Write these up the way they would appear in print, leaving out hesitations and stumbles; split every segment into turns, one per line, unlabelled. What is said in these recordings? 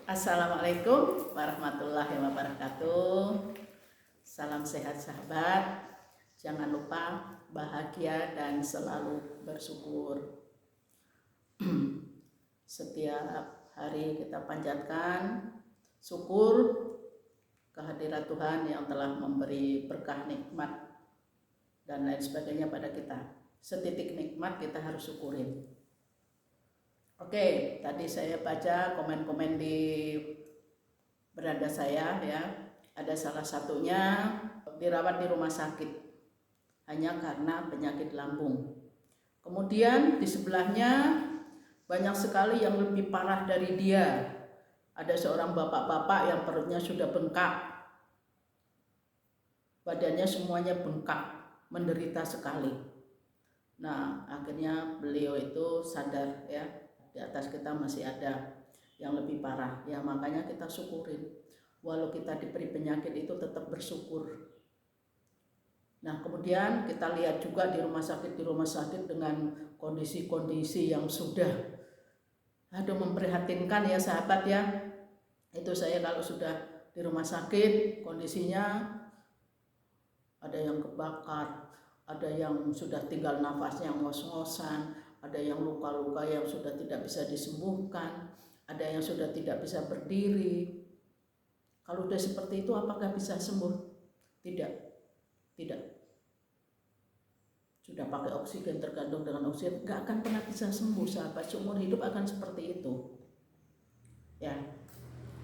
Assalamualaikum warahmatullahi wabarakatuh. Salam sehat sahabat. Jangan lupa bahagia dan selalu bersyukur. Setiap hari kita panjatkan syukur kehadirat Tuhan yang telah memberi berkah nikmat dan lain sebagainya pada kita. Setitik nikmat kita harus syukurin. Oke, tadi saya baca komen-komen di beranda saya ya. Ada salah satunya dirawat di rumah sakit hanya karena penyakit lambung. Kemudian di sebelahnya banyak sekali yang lebih parah dari dia. Ada seorang bapak-bapak yang perutnya sudah bengkak. Badannya semuanya bengkak, menderita sekali. Nah, akhirnya beliau itu sadar ya, di atas kita masih ada yang lebih parah ya, makanya kita syukurin. Walau kita diberi penyakit itu tetap bersyukur. Nah, kemudian kita lihat juga di rumah sakit dengan kondisi-kondisi yang sudah memprihatinkan ya sahabat ya. Itu saya kalau sudah di rumah sakit kondisinya ada yang kebakar, ada yang sudah tinggal nafasnya ngos-ngosan, ada yang luka-luka yang sudah tidak bisa disembuhkan, ada yang sudah tidak bisa berdiri. Kalau sudah seperti itu apakah bisa sembuh? Tidak. Sudah pakai oksigen, tergantung dengan oksigen, gak akan pernah bisa sembuh sahabat. Seumur hidup akan seperti itu. Ya,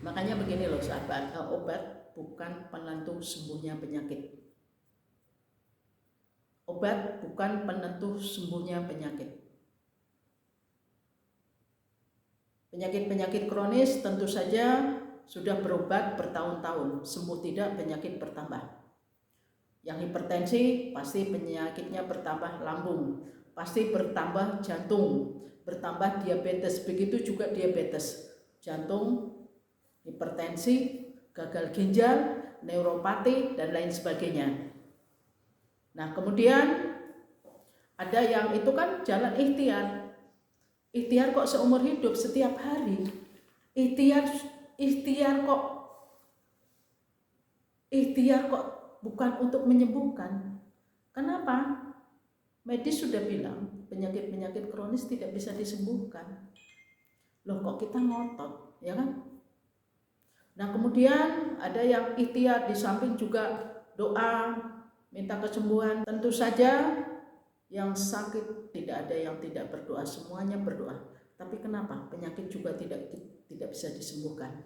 makanya begini loh sahabat, obat bukan penentu sembuhnya penyakit. Obat bukan penentu sembuhnya penyakit. Penyakit-penyakit kronis tentu saja sudah berobat bertahun-tahun, sembuh tidak, penyakit bertambah. Yang hipertensi pasti penyakitnya bertambah lambung, pasti bertambah jantung, bertambah diabetes, begitu juga diabetes, jantung, hipertensi, gagal ginjal, neuropati, dan lain sebagainya. Nah, kemudian ada yang itu kan jalan ikhtiar. Ikhtiar kok seumur hidup setiap hari. Ikhtiar kok bukan untuk menyembuhkan. Kenapa? Medis sudah bilang penyakit-penyakit kronis tidak bisa disembuhkan. Loh kok kita ngotot, ya kan? Nah, kemudian ada yang ikhtiar di samping juga doa minta kesembuhan. Tentu saja yang sakit tidak ada yang tidak berdoa, semuanya berdoa. Tapi kenapa penyakit juga tidak bisa disembuhkan?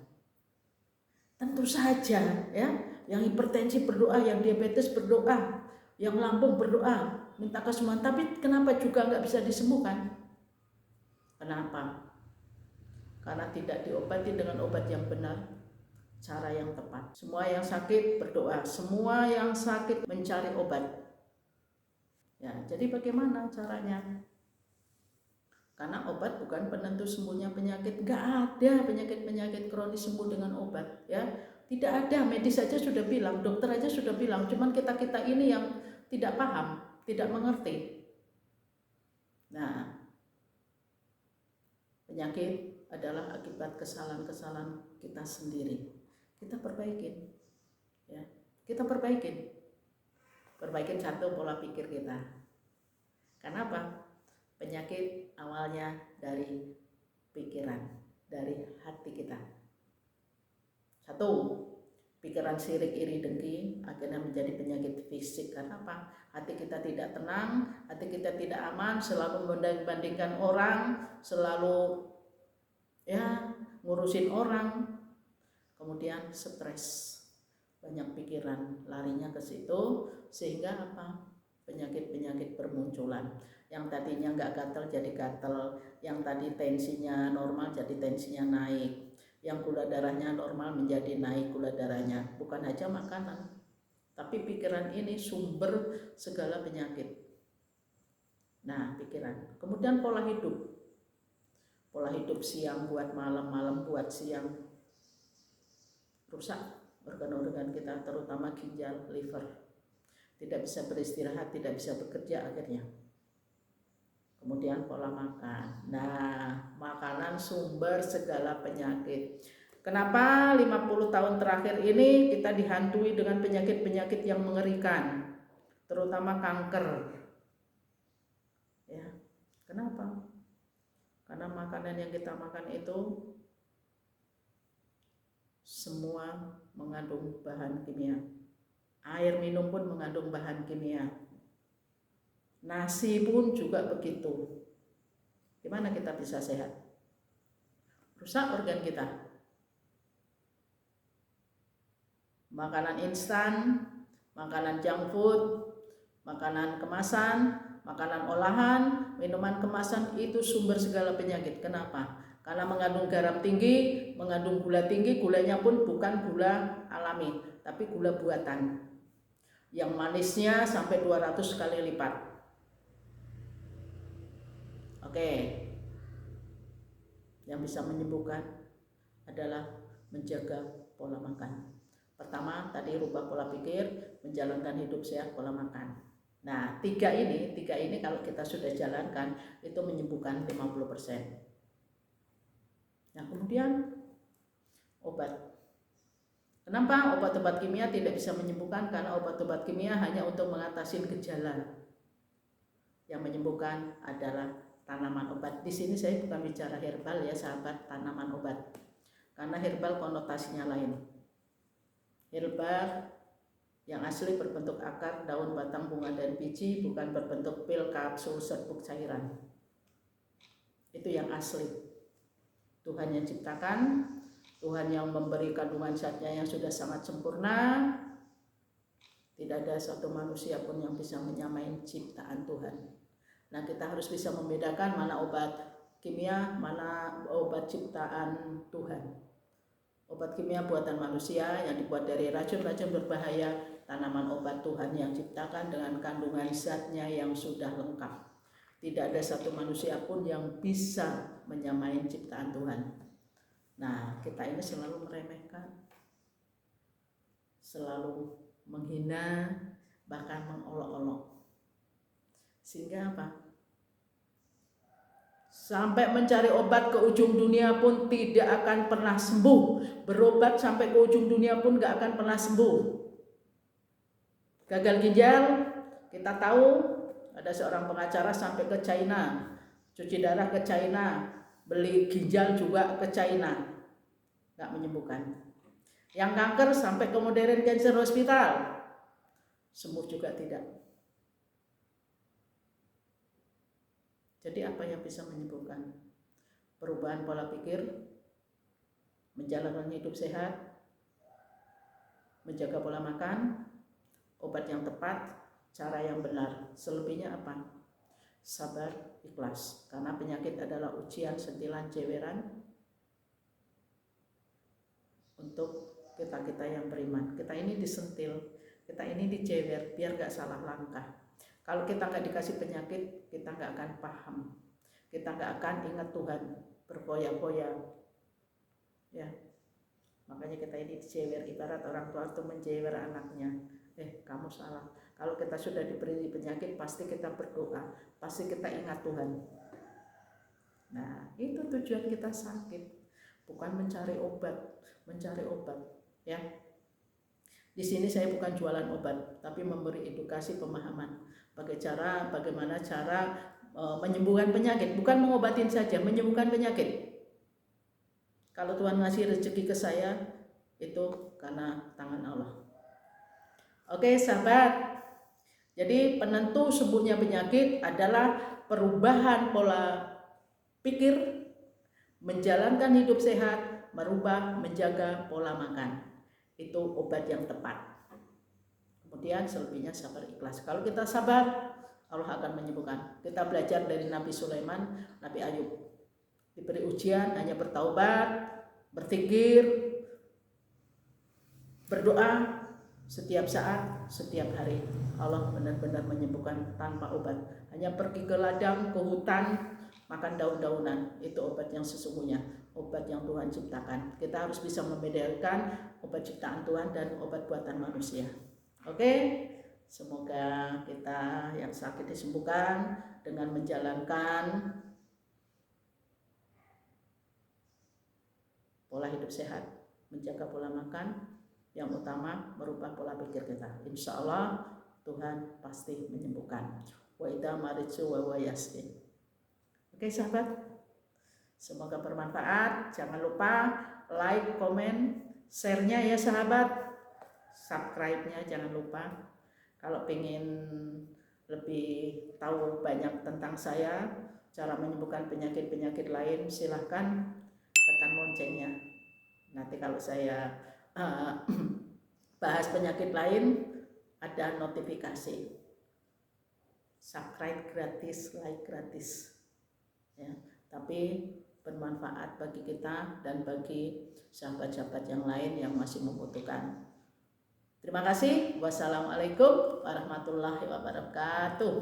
Tentu saja ya, yang hipertensi berdoa, yang diabetes berdoa, yang lambung berdoa, minta kesembuhan. Tapi kenapa juga nggak bisa disembuhkan? Kenapa? Karena tidak diobati dengan obat yang benar, cara yang tepat. Semua yang sakit berdoa, semua yang sakit mencari obat. Ya, jadi bagaimana caranya? Karena obat bukan penentu sembuhnya penyakit. Gak ada penyakit-penyakit kronis sembuh dengan obat, ya. Tidak ada, medis saja sudah bilang, dokter aja sudah bilang, cuman kita ini yang tidak paham, tidak mengerti. Nah, penyakit adalah akibat kesalahan-kesalahan kita sendiri. Kita perbaikin, ya. Kita perbaikin satu pola pikir kita. Karena apa? Penyakit awalnya dari pikiran, dari hati kita. Satu, pikiran sirik, iri, dengki akhirnya menjadi penyakit fisik. Karena apa? Hati kita tidak tenang, hati kita tidak aman, selalu membanding-bandingkan orang, selalu ya ngurusin orang. Kemudian stres, banyak pikiran, larinya ke situ, sehingga apa? Penyakit-penyakit bermunculan. Yang tadinya nggak gatel jadi gatel, yang tadi tensinya normal jadi tensinya naik, yang gula darahnya normal menjadi naik gula darahnya. Bukan aja makanan, tapi pikiran ini sumber segala penyakit. Nah, pikiran. Kemudian pola hidup siang buat malam, malam buat siang, rusak organ-organ kita, terutama ginjal, liver. Tidak bisa beristirahat, tidak bisa bekerja akhirnya. Kemudian pola makan. Nah, makanan sumber segala penyakit. Kenapa 50 tahun terakhir ini kita dihantui dengan penyakit-penyakit yang mengerikan, terutama kanker. Ya, kenapa? Karena makanan yang kita makan itu semua mengandung bahan kimia. Air minum pun mengandung bahan kimia. Nasi pun juga begitu. Gimana kita bisa sehat? Rusak organ kita. Makanan instan, makanan junk food, makanan kemasan, makanan olahan, minuman kemasan itu sumber segala penyakit. Kenapa? Karena mengandung garam tinggi, mengandung gula tinggi, gulanya pun bukan gula alami, tapi gula buatan. Yang manisnya sampai 200 kali lipat. Oke. Yang bisa menyembuhkan adalah menjaga pola makan. Pertama, tadi rubah pola pikir, menjalankan hidup sehat, pola makan. Nah, tiga ini kalau kita sudah jalankan, itu menyembuhkan 50%. Nah, kemudian obat. Kenapa obat-obat kimia tidak bisa menyembuhkan? Karena obat-obat kimia hanya untuk mengatasi gejala. Yang menyembuhkan adalah tanaman obat. Di sini saya bukan bicara herbal ya, sahabat, tanaman obat. Karena herbal konotasinya lain. Herbal yang asli berbentuk akar, daun, batang, bunga, dan biji, bukan berbentuk pil, kapsul, serbuk, cairan. Itu yang asli. Tuhan yang ciptakan, Tuhan yang memberi kandungan zatnya yang sudah sangat sempurna. Tidak ada satu manusia pun yang bisa menyamai ciptaan Tuhan. Nah, kita harus bisa membedakan mana obat kimia, mana obat ciptaan Tuhan. Obat kimia buatan manusia yang dibuat dari racun-racun berbahaya, tanaman obat Tuhan yang ciptakan dengan kandungan zatnya yang sudah lengkap. Tidak ada satu manusia pun yang bisa menyamai ciptaan Tuhan. Nah, kita ini selalu meremehkan, selalu menghina, bahkan mengolok-olok. Sehingga apa? Sampai mencari obat ke ujung dunia pun tidak akan pernah sembuh. Berobat sampai ke ujung dunia pun gak akan pernah sembuh. Gagal ginjal, kita tahu ada seorang pengacara sampai ke China, cuci darah ke China, beli ginjal juga ke China, gak menyembuhkan. Yang kanker sampai ke Modern Cancer Hospital, sembuh juga tidak. Jadi apa yang bisa menyembuhkan? Perubahan pola pikir, menjalankan hidup sehat, menjaga pola makan, obat yang tepat, cara yang benar. Selebihnya apa? Sabar, ikhlas. Karena penyakit adalah ujian, sentilan, jeweran untuk kita yang beriman. Kita ini disentil, kita ini dijewer biar gak salah langkah. Kalau kita nggak dikasih penyakit, kita nggak akan paham, kita nggak akan ingat Tuhan, berfoya-foya, ya. Makanya kita ini dijewer, ibarat orang tua itu menjewer anaknya. Kamu salah. Kalau kita sudah diberi penyakit, pasti kita berdoa, pasti kita ingat Tuhan. Nah, itu tujuan kita sakit, bukan mencari obat, ya. Di sini saya bukan jualan obat, tapi memberi edukasi pemahaman. Bagaimana cara menyembuhkan penyakit, bukan mengobatin saja, menyembuhkan penyakit. Kalau Tuhan ngasih rezeki ke saya, itu karena tangan Allah. Oke, sahabat. Jadi penentu sembuhnya penyakit adalah perubahan pola pikir, menjalankan hidup sehat, merubah, menjaga pola makan. Itu obat yang tepat. Kemudian selebihnya sabar, ikhlas. Kalau kita sabar, Allah akan menyembuhkan. Kita belajar dari Nabi Sulaiman, Nabi Ayub. Diberi ujian, hanya bertaubat, berzikir, berdoa setiap saat, setiap hari. Allah benar-benar menyembuhkan tanpa obat. Hanya pergi ke ladang, ke hutan, makan daun-daunan. Itu obat yang sesungguhnya, obat yang Tuhan ciptakan. Kita harus bisa membedakan obat ciptaan Tuhan dan obat buatan manusia. Oke, semoga kita yang sakit disembuhkan dengan menjalankan pola hidup sehat, menjaga pola makan, yang utama merubah pola pikir kita. Insya Allah Tuhan pasti menyembuhkan. Wa idza maritu wa yaskin. Oke sahabat, semoga bermanfaat. Jangan lupa like, komen, share-nya ya sahabat. Subscribe-nya jangan lupa. Kalau pengen lebih tahu banyak tentang saya, cara menyembuhkan penyakit-penyakit lain, silahkan tekan loncengnya. Nanti kalau saya bahas penyakit lain, ada notifikasi. Subscribe gratis, like gratis, ya. Tapi bermanfaat bagi kita dan bagi sahabat-sahabat yang lain yang masih membutuhkan. Terima kasih. Wassalamualaikum warahmatullahi wabarakatuh.